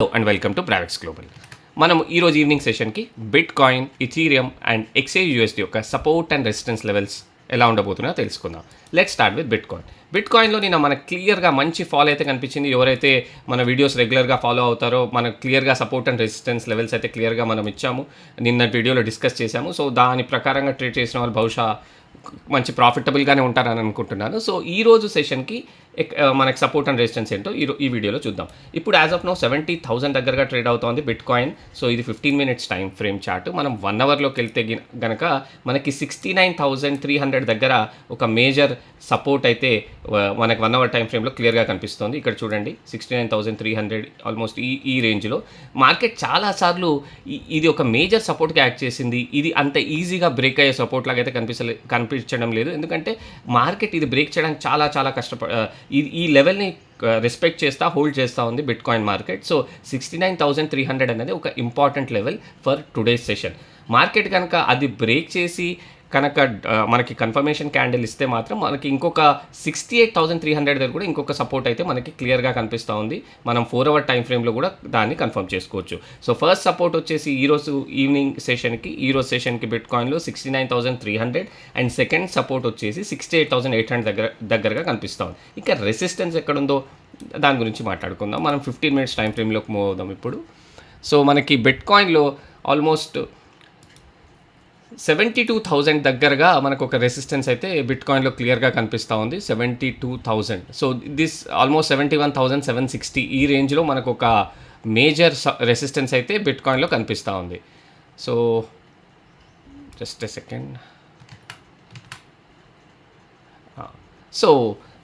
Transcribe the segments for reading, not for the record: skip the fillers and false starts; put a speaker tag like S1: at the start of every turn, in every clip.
S1: Hello and welcome to Bravex global. మనం ఈరోజు evening సెషన్కి bitcoin, ethereum and XAUSD యొక్క సపోర్ట్ అండ్ రెసిస్టెన్స్ లెవెల్స్ ఎలా ఉండబోతున్నాయో తెలుసుకుందాం. Let's start with bitcoin. బిట్ కాయిన్లో నిన్న మనకు క్లియర్గా మంచి ఫాల్ అయితే కనిపించింది. ఎవరైతే మన వీడియోస్ రెగ్యులర్గా ఫాలో అవుతారో మనకు క్లియర్గా సపోర్ట్ అండ్ రెసిస్టెన్స్ లెవెల్స్ అయితే క్లియర్గా మనం ఇచ్చాము. నిన్న వీడియోలో డిస్కస్ చేశాము. సో దాని ప్రకారంగా ట్రేడ్ చేసిన వాళ్ళు బహుశా మంచి ప్రాఫిటబుల్గానే ఉంటారని అనుకుంటున్నాను. సో ఈ రోజు సెషన్కి మనకి సపోర్ట్ అండ్ రెసిస్టెన్స్ ఏంటో ఈ వీడియోలో చూద్దాం. ఇప్పుడు యాజ్ ఆఫ్ నో 70,000 దగ్గరగా ట్రేడ్ అవుతోంది బిట్ కాయిన్. సో ఇది 15 minutes టైం ఫ్రేమ్ చార్ట్. మనం 1 అవర్లోకి వెళ్తే గనక మనకి 69,300 దగ్గర ఒక మేజర్ సపోర్ట్ అయితే మనకి 1 అవర్ టైం ఫ్రేమ్లో క్లియర్గా కనిపిస్తుంది. ఇక్కడ చూడండి 69,300 ఆల్మోస్ట్ ఈ రేంజ్లో మార్కెట్ చాలాసార్లు ఇది ఒక మేజర్ సపోర్ట్గా యాక్ట్ చేసింది. ఇది అంత ఈజీగా బ్రేక్ అయ్యే సపోర్ట్ లాగా అయితే కనిపించడం లేదు. ఎందుకంటే మార్కెట్ ఇది బ్రేక్ చేయడానికి చాలా ఈ లెవెల్ని రెస్పెక్ట్ చేస్తూ హోల్డ్ చేస్తూ ఉంది బిట్ కాయిన్ మార్కెట్. సో 69,300 అనేది ఒక important level for today's session. Market కనుక అది బ్రేక్ చేసి కనుక మనకి కన్ఫర్మేషన్ క్యాండిల్ ఇస్తే మాత్రం మనకి ఇంకొక 68,300 దగ్గర కూడా ఇంకొక సపోర్ట్ అయితే మనకి క్లియర్గా కనిపిస్తూ ఉంది. మనం 4 అవర్ టైం ఫ్రేమ్లో కూడా దాన్ని కన్ఫర్మ్ చేసుకోవచ్చు. సో ఫస్ట్ సపోర్ట్ వచ్చేసి ఈరోజు ఈవినింగ్ సెషన్కి బిట్ కాయిన్లో 69,300 అండ్ సెకండ్ సపోర్ట్ వచ్చేసి 68,800 దగ్గరగా కనిపిస్తూ ఉంది. ఇంకా రెసిస్టెన్స్ ఎక్కడుందో దాని గురించి మాట్లాడుకుందాం. మనం 15 minutes టైం ఫ్రేమ్లోకి మూవ్ అవుదాం ఇప్పుడు. సో మనకి బిట్ కాయిన్లో ఆల్మోస్ట్ 72,000 దగ్గరగా మనకు ఒక రెసిస్టెన్స్ అయితే బిట్ కాయిన్లో క్లియర్గా కనిపిస్తూ ఉంది. 72,000. సో దిస్ ఆల్మోస్ట్ 71,760 ఈ రేంజ్లో మనకు ఒక మేజర్ రెసిస్టెన్స్ అయితే బిట్ కాయిన్లో కనిపిస్తూ ఉంది. So just a second. So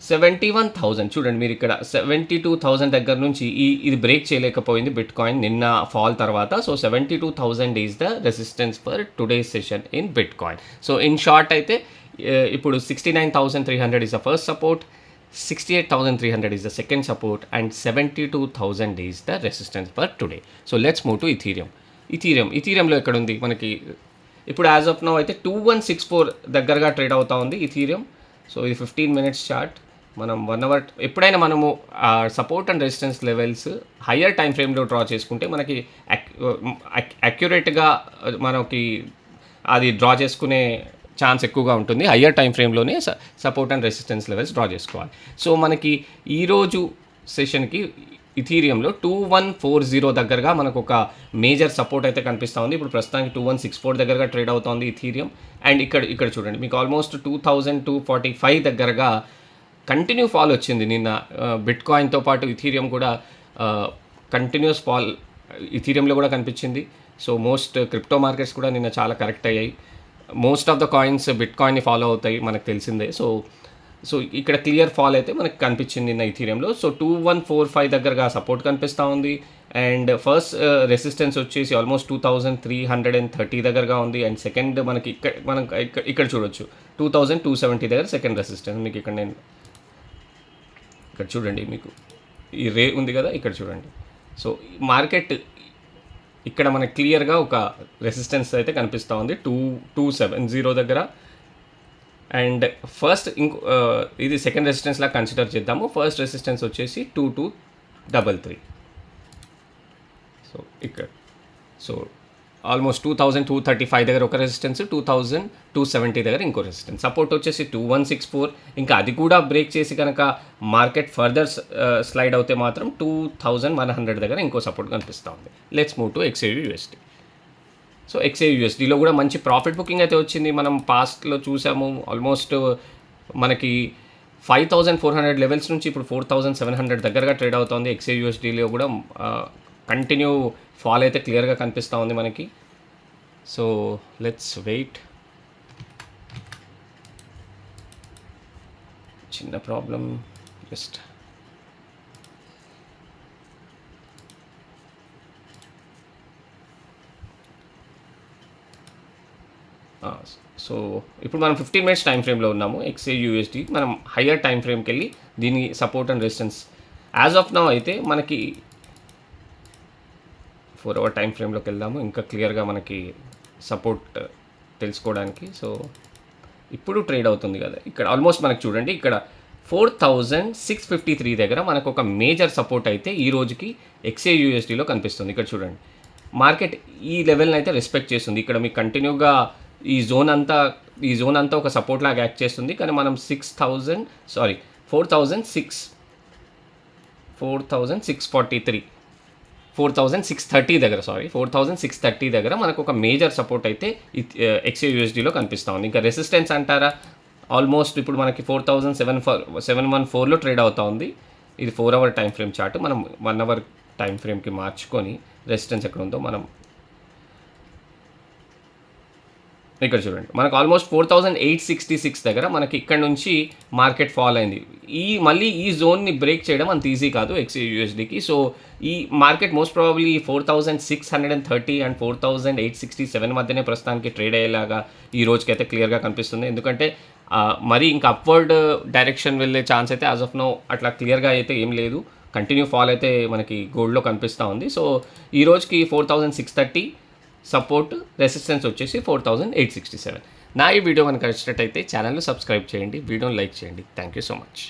S1: 71,000 చూడండి మీరు ఇక్కడ 72,000 దగ్గర నుంచి ఇది బ్రేక్ చేయలేకపోయింది బిట్ కాయిన్ నిన్న ఫాల్ తర్వాత. So 72,000 is the resistance for today's session in bitcoin. So in short అయితే ఇప్పుడు 69,300 is the first support, 68,300 is the second support and 72,000 is the resistance for today. So let's move to ఇథీరియంలో ఎక్కడ ఉంది మనకి ఇప్పుడు as of now అయితే 2164 దగ్గరగా trade అవుతా ఉంది ఇథీరియం. సో ఇది 15 minutes చార్ట్. మనం 1 అవర్ ఎప్పుడైనా మనము support and resistance levels higher time ఫ్రేమ్లో డ్రా చేసుకుంటే మనకి అక్యురేట్గా మనకి అది డ్రా చేసుకునే ఛాన్స్ ఎక్కువగా ఉంటుంది. హయ్యర్ టైం ఫ్రేమ్లోనే support and resistance levels draw చేసుకోవాలి. సో మనకి ఈరోజు సెషన్కి ఇథీరియంలో 2140 దగ్గరగా మనకు ఒక మేజర్ సపోర్ట్ అయితే కనిపిస్తూ ఉంది. ఇప్పుడు ప్రస్తుతానికి 2164 దగ్గరగా ట్రేడ్ అవుతుంది ఇథీరియం. అండ్ ఇక్కడ చూడండి మీకు ఆల్మోస్ట్ 2,245 దగ్గరగా కంటిన్యూ ఫాల్ వచ్చింది నిన్న బిట్ కాయిన్తో పాటు ఇథీరియం కూడా కంటిన్యూస్ ఫాల్ ఇథీరియంలో కూడా కనిపించింది. సో మోస్ట్ క్రిప్టో మార్కెట్స్ కూడా నిన్న చాలా కరెక్ట్ అయ్యాయి. మోస్ట్ ఆఫ్ ద కాయిన్స్ బిట్ కాయిన్ని ఫాలో అవుతాయి మనకు తెలిసిందే. సో ఇక్కడ క్లియర్ ఫాల్ అయితే మనకు కనిపించింది నిన్న ఇథీరియంలో. సో 2145 దగ్గరగా సపోర్ట్ కనిపిస్తూ ఉంది. అండ్ ఫస్ట్ రెసిస్టెన్స్ వచ్చేసి ఆల్మోస్ట్ 2,330 దగ్గరగా ఉంది. అండ్ సెకండ్ మనకి ఇక్కడ చూడొచ్చు 2,270 దగ్గర సెకండ్ రెసిస్టెన్స్. మీకు ఇక్కడ చూడండి మీకు ఈ రే ఉంది కదా, ఇక్కడ చూడండి. సో మార్కెట్ ఇక్కడ మనకి క్లియర్గా ఒక రెసిస్టెన్స్ అయితే కనిపిస్తూ ఉంది 2,270 దగ్గర. అండ్ ఫస్ట్ ఇది సెకండ్ రెసిస్టెన్స్ లాగా కన్సిడర్ చేద్దాము. ఫస్ట్ రెసిస్టెన్స్ వచ్చేసి 2,233. సో ఇక్కడ ఆల్మోస్ట్ 2,235 దగ్గర ఒక రెసిస్టెన్స్, 2,270 దగ్గర ఇంకో రెసిస్టెన్స్. సపోర్ట్ వచ్చేసి 2,164. ఇంకా అది కూడా బ్రేక్ చేసి కనుక మార్కెట్ ఫర్దర్ స్లైడ్ అవుతే మాత్రం 2,100 దగ్గర ఇంకో సపోర్ట్ కనిపిస్తూ ఉంది. Let's move to XAUSD. So XAUSDలో కూడా మంచి ప్రాఫిట్ బుకింగ్ అయితే వచ్చింది. మనం పాస్ట్లో చూసాము ఆల్మోస్ట్ మనకి 5,400 లెవెల్స్ నుంచి ఇప్పుడు 4,700 దగ్గరగా ట్రేడ్ అవుతుంది. XAUSDలో కూడా కంటిన్యూ ఫాల్ అయితే క్లియర్గా కనిపిస్తూ ఉంది మనకి. So let's wait. చిన్న ప్రాబ్లం జస్ట్ సో ఇప్పుడు మనం 15 minutes టైం ఫ్రేమ్లో ఉన్నాము. XAUSD మనం హయ్యర్ టైం ఫ్రేమ్కి వెళ్ళి దీని support and resistance as of now అయితే మనకి 4 అవర్ టైం ఫ్రేమ్లోకి వెళ్దాము ఇంకా క్లియర్గా మనకి సపోర్ట్ తెలుసుకోవడానికి. సో ఇప్పుడు ట్రేడ్ అవుతుంది కదా ఇక్కడ ఆల్మోస్ట్ మనకి చూడండి ఇక్కడ 4653 దగ్గర మనకు ఒక మేజర్ సపోర్ట్ అయితే ఈ రోజుకి XAUSDలో కనిపిస్తుంది. ఇక్కడ చూడండి, మార్కెట్ ఈ లెవెల్ని అయితే రెస్పెక్ట్ చేస్తుంది. ఇక్కడ మీకు కంటిన్యూగా ఈ జోన్ అంతా ఒక సపోర్ట్ లాగా యాక్ట్ చేస్తుంది. కానీ మనం 4630 దగ్గర 4630 దగ్గర మనకు ఒక మేజర్ సపోర్ట్ అయితే XAUSDలో కనిపిస్తూ ఉంది. ఇంకా రెసిస్టెన్స్ అంటారా, ఆల్మోస్ట్ ఇప్పుడు మనకి 4714లో ట్రేడ్ అవుతా ఉంది. ఇది 4 అవర్ టైం ఫ్రేమ్ చార్ట్. మనం 1 అవర్ టైం ఫ్రేమ్కి మార్చుకొని రెసిస్టెన్స్ ఎక్కడ ఉందో మనం ఇక్కడ చూడండి, మనకు ఆల్మోస్ట్ 4866 దగ్గర మనకి ఇక్కడ నుంచి మార్కెట్ ఫాల్ అయింది. మళ్ళీ ఈ జోన్ని బ్రేక్ చేయడం అంత ఈజీ కాదు XAUSDకి. సో ఈ మార్కెట్ మోస్ట్ ప్రాబబ్లీ 4630 అండ్ 4867 మధ్యనే ప్రస్తుతానికి ట్రేడ్ అయ్యేలాగా ఈ రోజుకైతే క్లియర్గా కనిపిస్తుంది. ఎందుకంటే మరి ఇంకా అప్వర్డ్ డైరెక్షన్ వెళ్ళే ఛాన్స్ అయితే యాజ్ ఆఫ్ నో అట్లా క్లియర్గా అయితే ఏం లేదు. కంటిన్యూ ఫాల్ అయితే మనకి గోల్డ్లో కనిపిస్తూ ఉంది. సో ఈ రోజుకి 4630 సపోర్ట్, రెసిస్టెన్స్ వచ్చేసి 4867. నా ఈ వీడియో కనుక నచ్చినట్టయితే ఛానల్ని సబ్స్క్రైబ్ చేయండి, వీడియోని లైక్ చేయండి. Thank you so much.